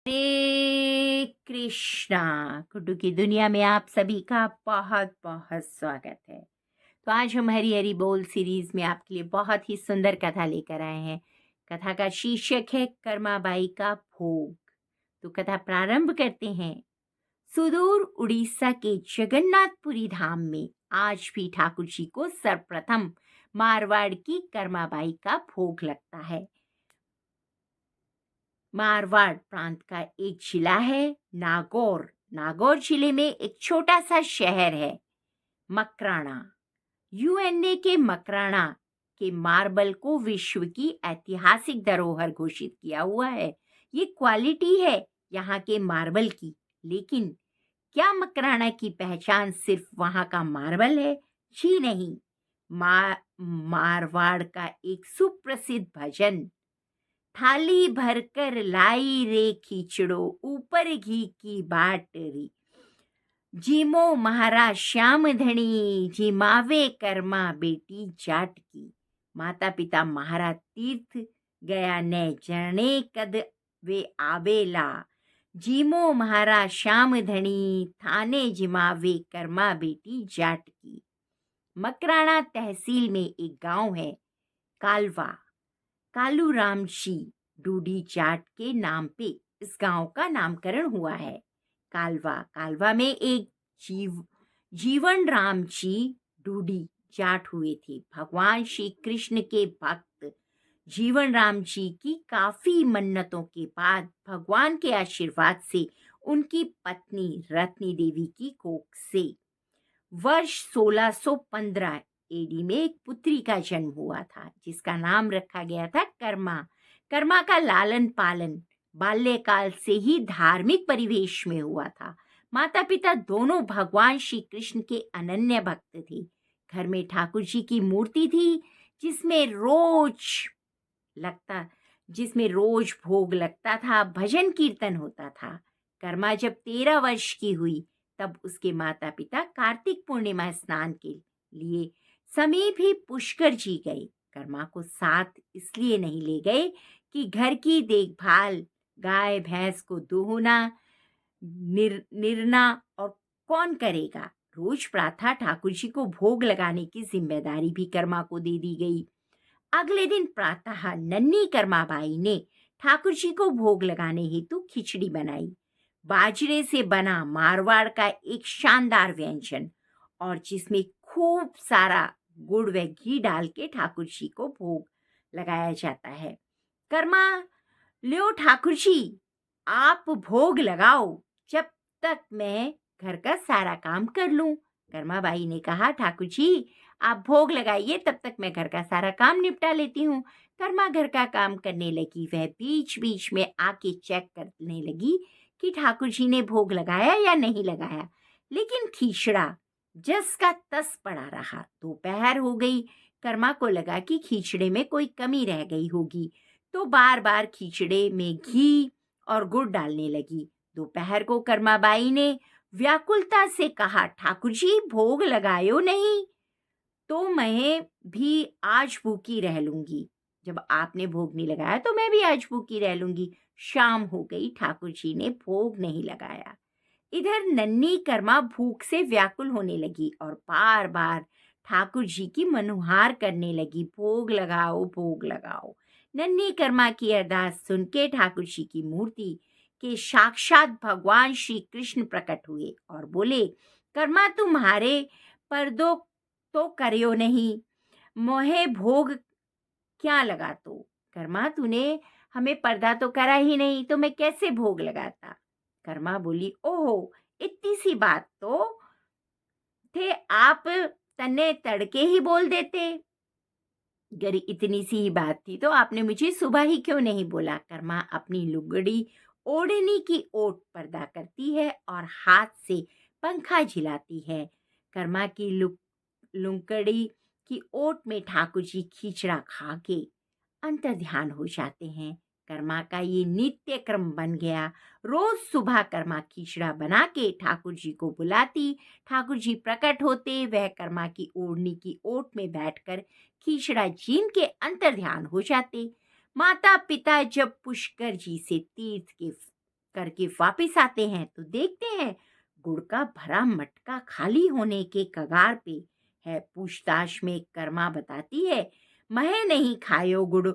हरे कृष्णा। गुड्डू की दुनिया में आप सभी का बहुत बहुत स्वागत है। तो आज हम हरी हरी बोल सीरीज में आपके लिए बहुत ही सुंदर कथा लेकर आए हैं। कथा का शीर्षक है कर्माबाई का भोग। तो कथा प्रारंभ करते हैं। सुदूर उड़ीसा के जगन्नाथपुरी धाम में आज भी ठाकुर जी को सर्वप्रथम मारवाड़ की कर्माबाई का भोग लगता है। मारवाड़ प्रांत का एक जिला है नागौर। नागौर जिले में एक छोटा सा शहर है मकराना। यूएनए के मकराना के मार्बल को विश्व की ऐतिहासिक धरोहर घोषित किया हुआ है। ये क्वालिटी है यहाँ के मार्बल की। लेकिन क्या मकराना की पहचान सिर्फ वहाँ का मार्बल है? जी नहीं। मारवाड़ का एक सुप्रसिद्ध भजन, थाली भरकर लाई रे खींचड़ो ऊपर घी की बाटरी, जीमो महाराज श्याम धनी जिमावे कर्मा बेटी जाट की। माता पिता महाराज तीर्थ गया ने जने कद वे आवेला, जीमो महाराज श्याम धनी थाने जिमावे कर्मा बेटी जाट की। मकराना तहसील में एक गांव है कालवा। कालूराम जी डूडी जाट के नाम पे इस गांव का नामकरण हुआ है। कालवा में एक जीवन राम जी डूडी जाट हुए थे। भगवान श्री कृष्ण के भक्त जीवन राम जी की काफी मन्नतों के बाद भगवान के आशीर्वाद से उनकी पत्नी रत्नी देवी की कोख से वर्ष 1615 एडी में एक पुत्री का जन्म हुआ था जिसका नाम रखा गया था कर्मा। कर्मा का लालन पालन बाल्यकाल से ही धार्मिक परिवेश में हुआ था। माता पिता दोनों भगवान श्री कृष्ण के अनन्य भक्त थे। घर में ठाकुर जी की मूर्ति थी जिसमें रोज भोग लगता था, भजन कीर्तन होता था। कर्मा जब 13 वर्ष की हुई तब उसके माता पिता कार्तिक पूर्णिमा स्नान के लिए समीप ही पुष्कर जी गए। कर्मा को साथ इसलिए नहीं ले गए कि घर की देखभाल, गाय भैंस को दूहना निरना और कौन करेगा। रोज प्रातः ठाकुर जी को भोग लगाने की जिम्मेदारी भी कर्मा को दे दी गई। अगले दिन प्रातः नन्ही कर्माबाई ने ठाकुर जी को भोग लगाने हेतु खिचड़ी बनाई। बाजरे से बना मारवाड़ का एक शानदार व्यंजन और जिसमें खूब सारा गुड़ व घी डाल के ठाकुर जी को भोग लगाया जाता है। कर्मा, ल्यो ठाकुर जी, आप भोग लगाओ जब तक मैं घर का सारा काम कर लूं। कर्माबाई ने कहा, ठाकुर जी आप भोग लगाइए, तब तक मैं घर का सारा काम निपटा लेती हूँ। कर्मा घर का काम करने लगी। वह बीच बीच में आके चेक करने लगी कि ठाकुर जी ने भोग लगाया या नहीं लगाया। लेकिन खींचड़ा जस का तस पड़ा रहा। दोपहर हो गई। कर्मा को लगा कि खींचड़े में कोई कमी रह गई होगी, तो बार बार खींचड़े में घी और गुड़ डालने लगी। दोपहर को कर्माबाई ने व्याकुलता से कहा, ठाकुर जी भोग लगायो नहीं तो मैं भी आज भूखी रह लूंगी। जब आपने भोग नहीं लगाया तो मैं भी आज भूखी रह लूंगी। शाम हो गई, ठाकुर जी ने भोग नहीं लगाया। इधर नन्ही कर्मा भूख से व्याकुल होने लगी और बार बार ठाकुर जी की मनुहार करने लगी, भोग लगाओ भोग लगाओ। नन्ही कर्मा की अरदास सुन के ठाकुर जी की मूर्ति के साक्षात भगवान श्री कृष्ण प्रकट हुए और बोले, कर्मा तुम्हारे पर्दो तो करियो नहीं, मोहे भोग क्या लगा तो। कर्मा तूने हमें पर्दा तो करा ही नहीं, तो मैं कैसे भोग लगाता। कर्मा बोली, ओहो इतनी सी बात तो थे आप तन्ने तड़के ही बोल देते। अगर इतनी सी ही बात थी तो आपने मुझे सुबह ही क्यों नहीं बोला। कर्मा अपनी लुगड़ी ओढ़नी की ओट पर्दा करती है और हाथ से पंखा झिलाती है। कर्मा की लुंकड़ी की ओट में ठाकुर जी खींचड़ा खा के अंतर ध्यान हो जाते हैं। कर्मा का ये नित्य क्रम बन गया। रोज सुबह कर्मा खींचड़ा बना के ठाकुर जी को बुलाती। ठाकुर जी प्रकट होते, वह कर्मा की ओढ़नी की ओट में बैठकर खींचड़ा जीन के अंतर ध्यान हो जाते। माता पिता जब पुष्कर जी से तीर्थ के करके वापस आते हैं तो देखते हैं गुड़ का भरा मटका खाली होने के कगार पे है। पूछताछ में कर्मा बताती है, मैं नहीं खायो गुड़,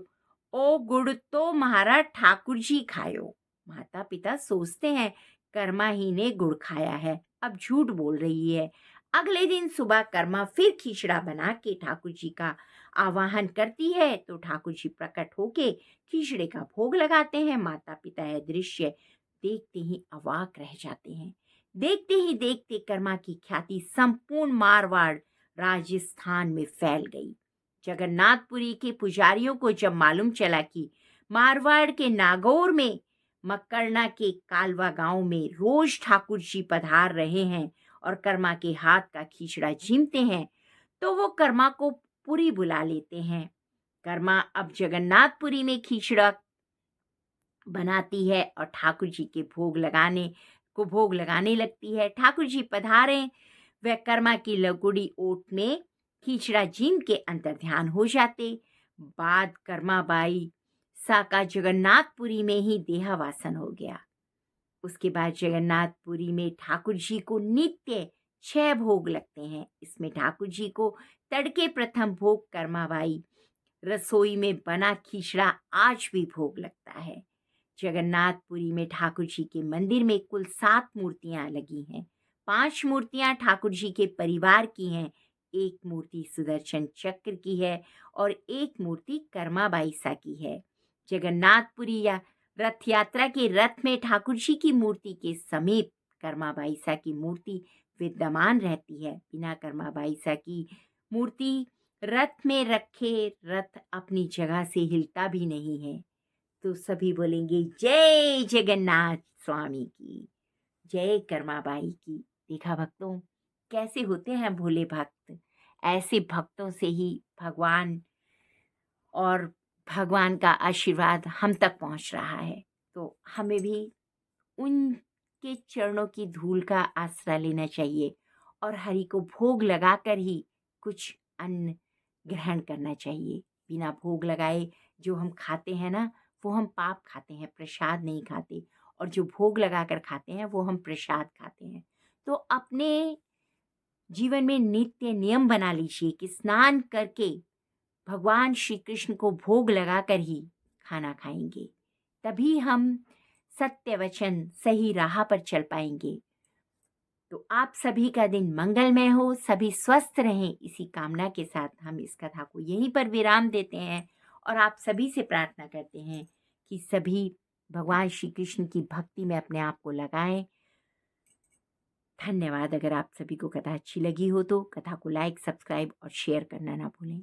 ओ गुड़ तो महाराज ठाकुर जी खायो। माता पिता सोचते हैं कर्मा ही ने गुड़ खाया है, अब झूठ बोल रही है। अगले दिन सुबह कर्मा फिर खिचड़ा बना के ठाकुर जी का आवाहन करती है तो ठाकुर जी प्रकट होके खिचड़े का भोग लगाते हैं। माता पिता यह दृश्य देखते ही अवाक रह जाते हैं। देखते ही देखते कर्मा की ख्याति संपूर्ण मारवाड़ राजस्थान में फैल गई। जगन्नाथपुरी के पुजारियों को जब मालूम चला कि मारवाड़ के नागौर में मकरना के कालवा गांव में रोज ठाकुर जी पधार रहे हैं और कर्मा के हाथ का खिचड़ा जीमते हैं, तो वो कर्मा को पुरी बुला लेते हैं। कर्मा अब जगन्नाथपुरी में खिचड़ा बनाती है और ठाकुर जी के भोग लगाने लगती है। ठाकुर जी पधारे, वह कर्मा की लगुड़ी ओट में खिचड़ा जीम के अंतर ध्यान हो जाते। बाद कर्मा बाई सा का जगन्नाथपुरी में ही देहावासन हो गया। उसके बाद जगन्नाथपुरी में ठाकुर जी को नित्य 6 भोग लगते हैं। इसमें ठाकुर जी को तड़के प्रथम भोग कर्माबाई रसोई में बना खिचड़ा आज भी भोग लगता है। जगन्नाथपुरी में ठाकुर जी के मंदिर में कुल 7 मूर्तियां लगी हैं। 5 मूर्तियां ठाकुर जी के परिवार की हैं, एक मूर्ति सुदर्शन चक्र की है और एक मूर्ति कर्माबाई सा की है। जगन्नाथपुरी या रथ यात्रा के रथ में ठाकुर जी की मूर्ति के समीप कर्माबाई सा की मूर्ति विद्यमान रहती है। बिना कर्माबाई सा की मूर्ति रथ में रखे रथ अपनी जगह से हिलता भी नहीं है। तो सभी बोलेंगे जय जगन्नाथ स्वामी की, जय कर्माबाई की। देखा भक्तों, कैसे होते हैं भोले भक्त। ऐसे भक्तों से ही भगवान और भगवान का आशीर्वाद हम तक पहुंच रहा है। तो हमें भी उनके चरणों की धूल का आसरा लेना चाहिए और हरि को भोग लगाकर ही कुछ अन्न ग्रहण करना चाहिए। बिना भोग लगाए जो हम खाते हैं ना, वो हम पाप खाते हैं, प्रसाद नहीं खाते। और जो भोग लगाकर खाते हैं वो हम प्रसाद खाते हैं। तो अपने जीवन में नित्य नियम बना लीजिए कि स्नान करके भगवान श्री कृष्ण को भोग लगाकर ही खाना खाएंगे, तभी हम सत्य वचन सही राह पर चल पाएंगे। तो आप सभी का दिन मंगलमय हो, सभी स्वस्थ रहें, इसी कामना के साथ हम इस कथा को यहीं पर विराम देते हैं और आप सभी से प्रार्थना करते हैं कि सभी भगवान श्री कृष्ण की भक्ति में अपने आप को लगाएं। धन्यवाद। अगर आप सभी को कथा अच्छी लगी हो तो कथा को लाइक, सब्सक्राइब और शेयर करना ना भूलें।